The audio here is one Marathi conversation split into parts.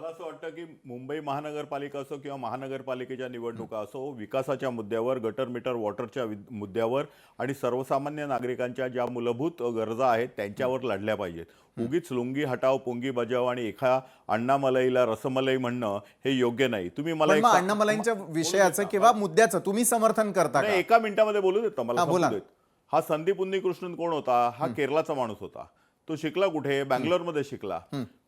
मला असं वाटतं की मुंबई महानगरपालिका असो किंवा महानगरपालिकेच्या निवडणुका असो, विकासाच्या मुद्द्यावर, गटर मीटर वॉटरच्या मुद्द्यावर आणि सर्वसामान्य नागरिकांच्या ज्या मूलभूत गरजा आहेत त्यांच्यावर लढल्या पाहिजेत. उगीच लुंगी हटाव पुंगी बजाव आणि एका अण्णामलईला रसमलई म्हणणं हे योग्य नाही. तुम्ही मला पण मग अण्णामलईंच्या विषयाचं किंवा मुद्द्याचं तुम्ही समर्थन करता का? एका मिनिटामध्ये बोलू देत का मला? बोला. संपू देत. हा संदीप उन्नीकृष्णन कोण होता? हा केरळचा माणूस होता. तो शिकला कुठे? बँगलोरमध्ये शिकला.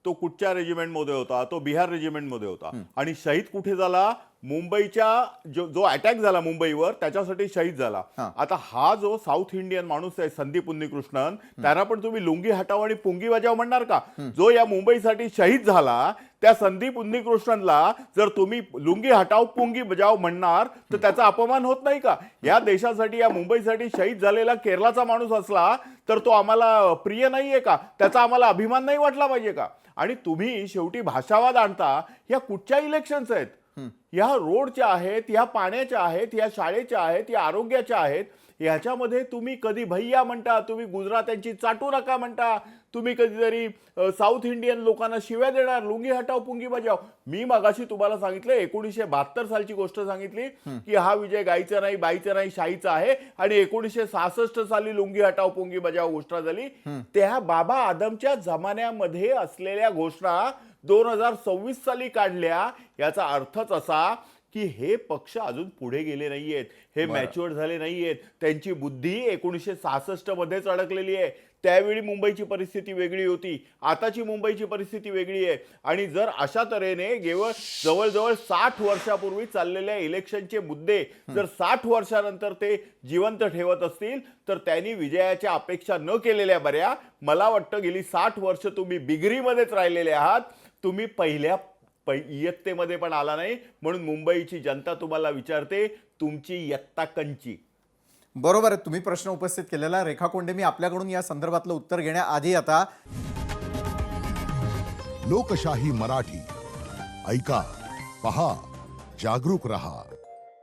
तो कुठच्या रेजिमेंट मध्ये होता? तो बिहार रेजिमेंट मध्ये होता. आणि शहीद कुठे झाला? मुंबईच्या जो अटॅक झाला मुंबईवर त्याच्यासाठी शहीद झाला. आता हा जो साऊथ इंडियन माणूस आहे संदीप उन्नीकृष्णन, त्यांना पण तुम्ही लुंगी हटाव आणि पुंगी बजाव म्हणणार का? जो या मुंबईसाठी शहीद झाला त्या संदीप उन्नीकृष्णनला जर तुम्ही लुंगी हटाव पुंगी बजाव म्हणणार तर त्याचा अपमान होत नाही का? या देशासाठी या मुंबईसाठी शहीद झालेला केरळाचा माणूस असला तर तो आम्हाला प्रिय नाहीये का? त्याचा आम्हाला अभिमान नाही वाटला पाहिजे का? आणि तुम्ही शेवटी भाषावाद आणता. या कुठच्या इलेक्शन्स आहेत? या रोडच्या आहेत, या पाण्याच्या आहेत, या शाळेच्या आहेत, या आरोग्याच्या आहेत. याच्यामध्ये तुम्ही कधी भैया म्हणता, तुम्ही गुजरात्यांची चाटू नका म्हणता, तुम्ही कधीतरी साऊथ इंडियन लोकांना शिव्या देणार, लुंगी हटाव पुंगी बजाव. मी मगाशी तुम्हाला सांगितलं 1972 सालची गोष्ट सांगितली की हा विजय गाईचा नाही बाईचा नाही शाहीचा आहे. आणि 1966 साली लुंगी हटाव पुंगी बजाव घोषणा झाली. त्या बाबा आदमच्या जमान्यामध्ये असलेल्या घोषणा 2026 साली काढल्या. याचा अर्थच असा की हे पक्ष अजून पुढे गेले नाहीयेत, हे मॅच्युअर झाले नाहीयेत. त्यांची बुद्धी 1966 मध्येच अडकलेली आहे. त्यावेळी मुंबईची परिस्थिती वेगळी होती, आताची मुंबईची परिस्थिती वेगळी आहे. आणि जर अशा तऱ्हेने जवळजवळ 60 वर्षापूर्वी चाललेल्या इलेक्शनचे मुद्दे जर 60 वर्षानंतर ते जिवंत ठेवत असतील तर त्यांनी विजयाच्या अपेक्षा न केलेल्या बऱ्या. मला वाटतं गेली 60 वर्ष तुम्ही बिगरीमध्येच राहिलेले आहात. तुम्ही पहिल्या इयत्तेमध्ये पण आला नाही. म्हणून मुंबईची जनता तुम्हाला विचारते तुमची इयत्ता कंची. बरोबर आहे, तुम्ही प्रश्न उपस्थित केलेला. रेखा कोंडे, मी आपल्याकडून या संदर्भातलं उत्तर घेण्याआधी आता लोकशाही मराठी ऐका, पहा, जागरूक रहा.